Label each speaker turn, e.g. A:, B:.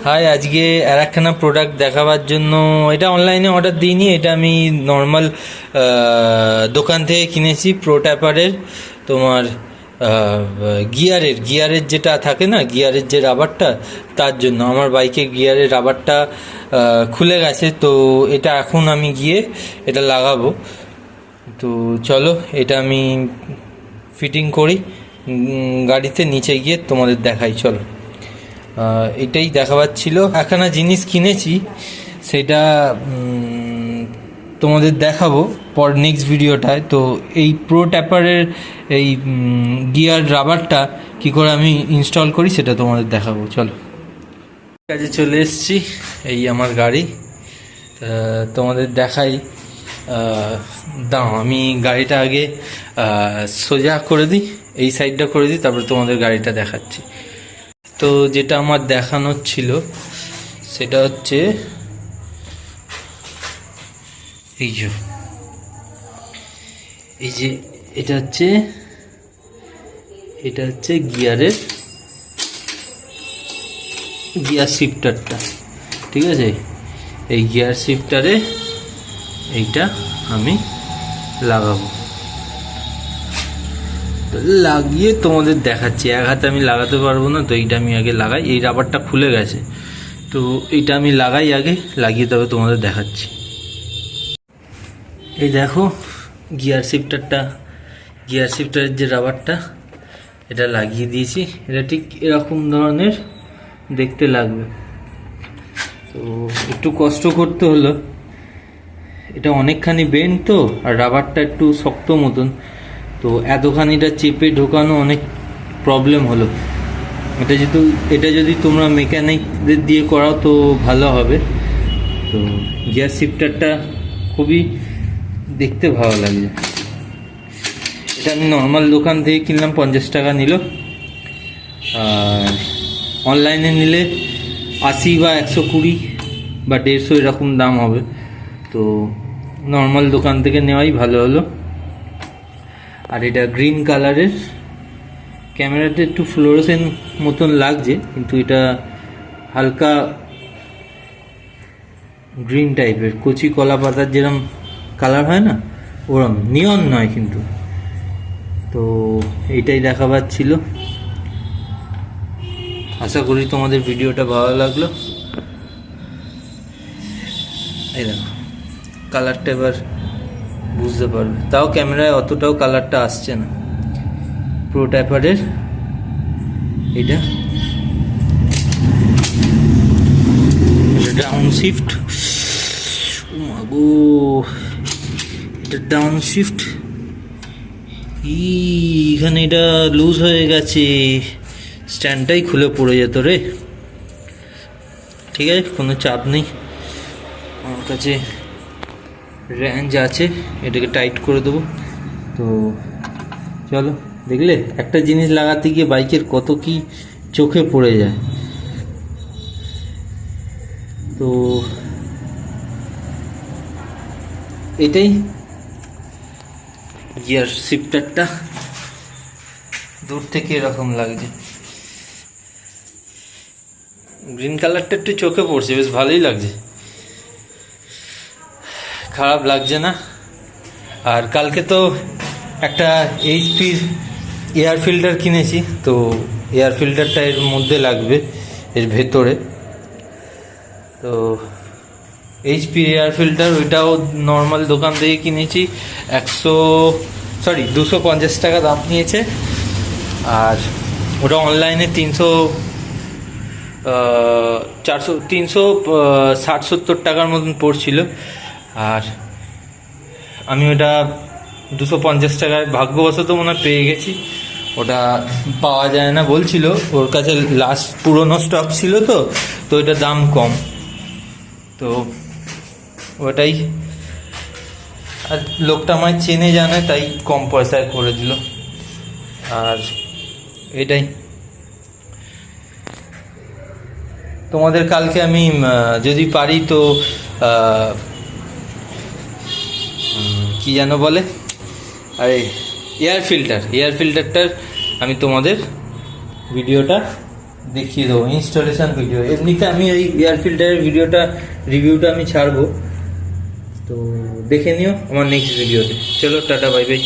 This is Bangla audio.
A: হাই, আজকে আর একখানা প্রোডাক্ট দেখাবার জন্য। এটা অনলাইনে অর্ডার দিইনি, এটা আমি নর্মাল দোকান থেকে কিনেছি। প্রো ট্যাপারের তোমার গিয়ারের যেটা থাকে না, গিয়ারের যে রাবারটা, তার জন্য আমার বাইকের গিয়ারের রাবারটা খুলে গেছে। তো এটা এখন আমি গিয়ে এটা লাগাবো। তো চলো এটা আমি ফিটিং করি গাড়িতে, নিচে গিয়ে তোমাদের দেখাই। চলো, এটাই দেখাবার ছিল। একখানা জিনিস কিনেছি, সেটা তোমাদের দেখাবো পর নেক্সট ভিডিওটায়। তো এই প্রো ট্যাপারের এই গিয়ার রাবারটা কি করে আমি ইনস্টল করি সেটা তোমাদের দেখাবো। চলো, কাজে চলে এসেছি। এই আমার গাড়ি, তোমাদের দেখাই। দাও আমি গাড়িটা আগে সোজা করে দিই, এই সাইডটা করে দিই, তারপরে তোমাদের গাড়িটা দেখাচ্ছি। তো যেটা আমার দেখানোর ছিল সেটা হচ্ছে এই যে এটা হচ্ছে গিয়ার শিফটারটা, ঠিক আছে? এই গিয়ার শিফটারে এইটা আমি লাগাবো, লাগিয়ে তোমাদের দেখাচ্ছি। এক হাতে আমি লাগাতে পারবো না, তো এইটা আমি আগে লাগাই। এই রাবারটা খুলে গেছে, তো এইটা আমি লাগাই আগে, লাগিয়ে তবে তোমাদের দেখাচ্ছি। এই দেখো গিয়ার শিফটারের যে রাবারটা, এটা লাগিয়ে দিয়েছি। এটা ঠিক এরকম ধরনের দেখতে লাগবে। তো একটু কষ্ট করতে হলো, এটা অনেকখানি বেন্ড তো, আর রাবারটা একটু শক্ত মতন, তো এতখানিটা চেপে ঢোকানো অনেক প্রবলেম হলো। এটা যদি তোমরা মেকানিকদের দিয়ে করাও তো ভালো হবে। তো গিয়ার শিফটারটা খুবই দেখতে ভালো লাগছে। এটা আমি নর্মাল দোকান থেকে কিনলাম, 50 টাকা নিল। আর অনলাইনে নিলে 80 বা 120 বা 150 এরকম দাম হবে। তো নর্মাল দোকান থেকে নেওয়াই ভালো হলো। আর এটা গ্রিন কালারের, ক্যামেরাতে একটু ফ্লোরোসেন্ট মতন লাগছে, কিন্তু এটা হালকা গ্রিন টাইপের, কচি কলা পাতার যেরকম কালার হয় না, ওরম, নিয়ন নয় কিন্তু। তো এইটাই দেখাবার ছিল। আশা করি তোমাদের ভিডিওটা ভালো লাগলো। এই দেখো কালারটা এবার বুঝতে পারবে, তাও ক্যামেরায় অতটাও কালারটা আসছে না। প্রো ট্যাপারের এটা ডাউন শিফট, এটা ডাউন শিফট। এখানে এটা লুজ হয়ে গেছে, স্ট্যান্ডটাই খুলে পড়ে যেত রে। ঠিক আছে, কোনো চাপ নেই, আমার কাছে রেঞ্জ আছে, এটাকে টাইট করে দেবো। তো চলো, দেখলে একটা জিনিস লাগাতে গিয়ে বাইকের কত কি চোখে পড়ে যায়। তো এটাই গিয়ার শিফটারটা দূর থেকে এরকম লাগছে। গ্রিন কালারটা একটু চোখে পড়ছে, বেশ ভালোই লাগছে, খারাপ লাগছে না। আর কালকে তো একটা এইচপির এয়ার ফিল্টার কিনেছি, তো এয়ার ফিল্টারটা এর মধ্যে লাগবে, এর ভেতরে। তো এইচপি এয়ার ফিল্টার, ওইটাও নর্মাল দোকান থেকে কিনেছি, 250 টাকা দাম নিয়েছে। আর ওটা অনলাইনে 360-70 টাকার মতন পড়ছিল। আর আমি ওটা 250 টাকায় ভাগ্যবশত মনে হয় পেয়ে গেছি। ওটা পাওয়া যায় না বলছিল, ওর কাছে লাস্ট পুরনো স্টক ছিল, তো ওইটার দাম কম, তো ওটাই। আর লোকটা আমায় চেনে জানে, তাই কম পয়সায় করে দিল। আর এটাই তোমাদের কালকে আমি যদি পারি তো কি যেন বলে, আরে এয়ার ফিল্টারটার আমি তোমাদের ভিডিওটা দেখিয়ে দেবো ইনস্টলেশন ভিডিও। এমনিতে আমি ওই এয়ার ফিল্টারের রিভিউটা আমি ছাড়বো, তো দেখে নিও আমার নেক্সট ভিডিওতে। চলো টাটা, বাই বাই।